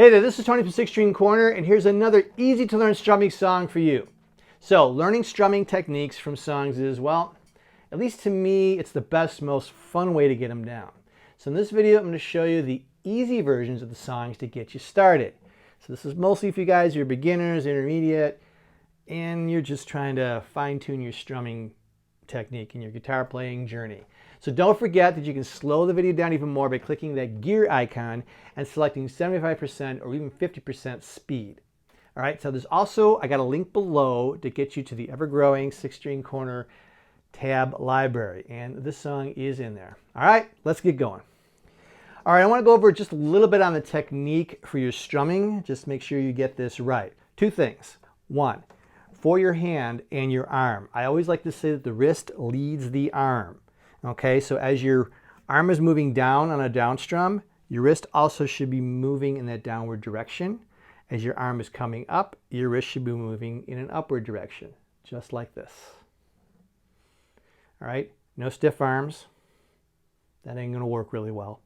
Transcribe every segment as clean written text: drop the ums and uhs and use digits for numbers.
Hey there, this is Tony from 6-String Corner, and here's another easy to learn strumming song for you. So, learning strumming techniques from songs is, well, at least to me, it's the best, most fun way to get them down. So in this video, I'm going to show you the easy versions of the songs to get you started. So this is mostly for you guys, you're beginners, intermediate, and you're just trying to fine-tune your strumming technique and your guitar playing journey. So don't forget that you can slow the video down even more by clicking that gear icon and selecting 75% or even 50% speed. All right, so there's also, I got a link below to get you to the ever-growing 6-String Corner tab library, and this song is in there. All right, let's get going. All right, I want to go over just a little bit on the technique for your strumming. Just make sure you get this right. Two things. One, for your hand and your arm, I always like to say that the wrist leads the arm. Okay, so as your arm is moving down on a down strum, your wrist also should be moving in that downward direction. As your arm is coming up, your wrist should be moving in an upward direction, just like this. All right, no stiff arms. That ain't gonna work really well.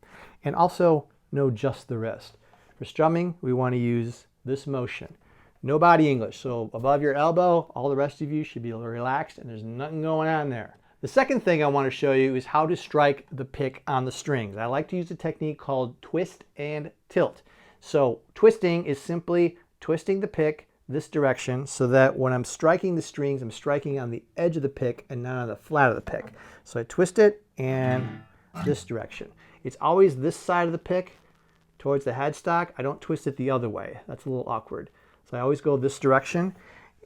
And also, no just the wrist. For strumming, we wanna use this motion. No body English, so above your elbow, all the rest of you should be a little relaxed and there's nothing going on there. The second thing I want to show you is how to strike the pick on the strings. I like to use a technique called twist and tilt. So twisting is simply twisting the pick this direction so that when I'm striking the strings, I'm striking on the edge of the pick and not on the flat of the pick. So I twist it and this direction. It's always this side of the pick towards the headstock. I don't twist it the other way. That's a little awkward. So I always go this direction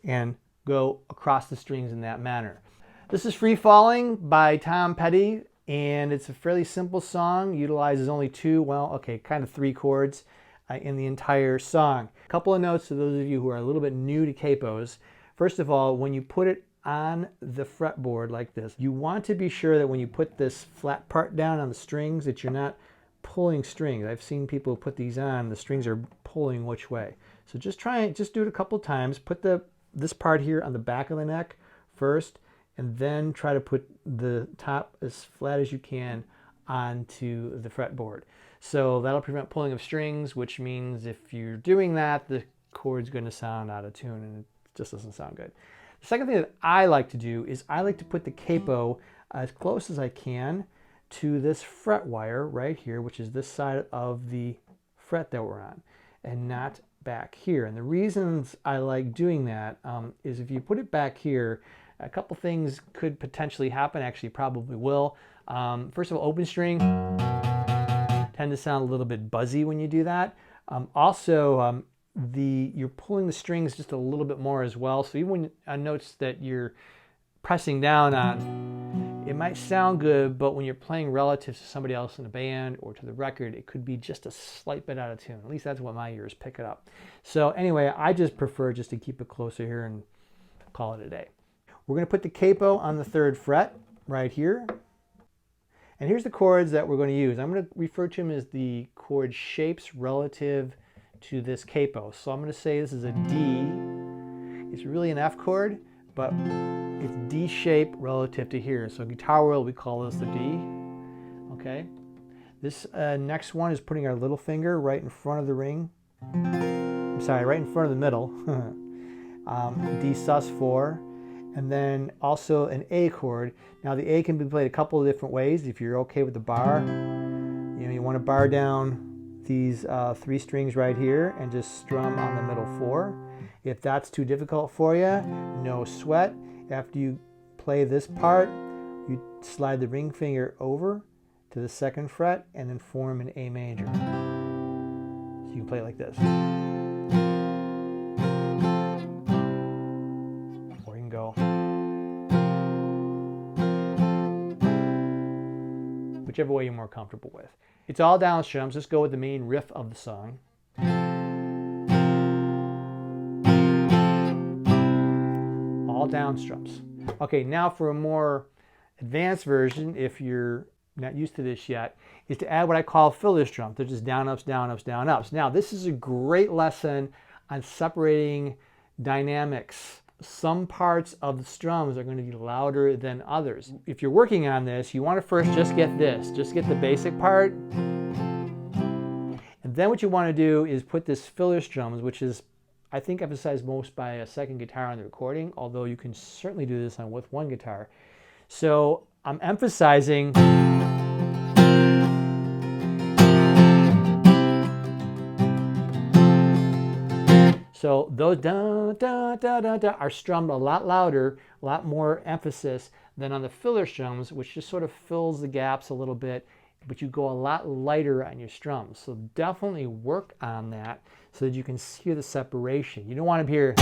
and go across the strings in that manner. This is Free Falling by Tom Petty, and it's a fairly simple song. Utilizes only kind of three chords in the entire song. A couple of notes to those of you who are a little bit new to capos. First of all, when you put it on the fretboard like this, you want to be sure that when you put this flat part down on the strings that you're not pulling strings. I've seen people put these on, the strings are pulling which way. So just do it a couple times. Put this part here on the back of the neck first, and then try to put the top as flat as you can onto the fretboard. So that'll prevent pulling of strings, which means if you're doing that, the chord's going to sound out of tune and it just doesn't sound good. The second thing that I like to do is I like to put the capo as close as I can to this fret wire right here, which is this side of the fret that we're on, and not back here. And the reasons I like doing that is if you put it back here, a couple things could potentially happen, actually probably will. First of all, open string tend to sound a little bit buzzy when you do that. You're pulling the strings just a little bit more as well. So even when on notes that you're pressing down on, it might sound good, but when you're playing relative to somebody else in the band or to the record, it could be just a slight bit out of tune. At least that's what my ears pick it up. So anyway, I just prefer just to keep it closer here and call it a day. We're going to put the capo on the 3rd fret right here. And here's the chords that we're going to use. I'm going to refer to them as the chord shapes relative to this capo. So I'm going to say this is a D. It's really an F chord, but it's D shape relative to here. So guitar world, we call this the D. Okay. This next one is putting our little finger right in front of the ring. I'm sorry, right in front of the middle. D sus4. And then also an A chord. Now the A can be played a couple of different ways. If you're okay with the bar, you want to bar down these 3 strings right here and just strum on the middle 4. If that's too difficult for you, no sweat. After you play this part, you slide the ring finger over to the 2nd fret and then form an A major. So you can play it like this. Go whichever way you're more comfortable with. It's all down strums. Let's go with the main riff of the song. All down strums. Okay, now for a more advanced version, if you're not used to this yet, is to add what I call filler strums. They're just down ups, down ups, down ups. Now this is a great lesson on separating dynamics. Some parts of the strums are going to be louder than others. If you're working on this, you want to first just get the basic part, and And then what you want to do is put this filler strums, which is, I think, emphasized most by a second guitar on the recording, although you can certainly do this on with one guitar. So I'm emphasizing so those da, da, da, da, da are strummed a lot louder, a lot more emphasis than on the filler strums, which just sort of fills the gaps a little bit, but you go a lot lighter on your strums. So definitely work on that so that you can hear the separation. You don't want to hear,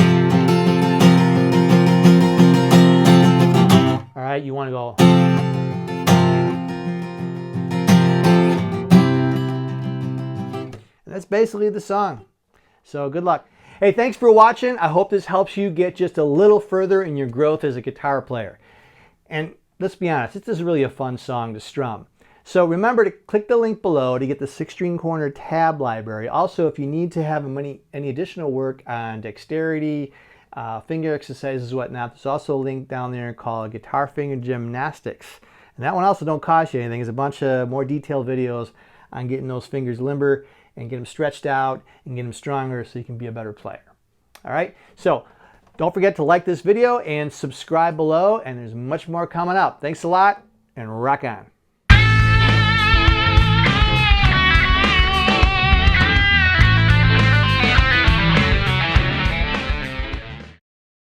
all right, you want to go. And that's basically the song. So good luck. Hey, thanks for watching. I hope this helps you get just a little further in your growth as a guitar player. And let's be honest, this is really a fun song to strum. So remember to click the link below to get the 6-string corner tab library. Also, if you need to have any additional work on dexterity, finger exercises, whatnot, there's also a link down there called Guitar Finger Gymnastics. And that one also don't cost you anything. There's a bunch of more detailed videos on getting those fingers limber and get them stretched out and get them stronger so you can be a better player. All right, so don't forget to like this video and subscribe below, and there's much more coming up. Thanks a lot, and rock on.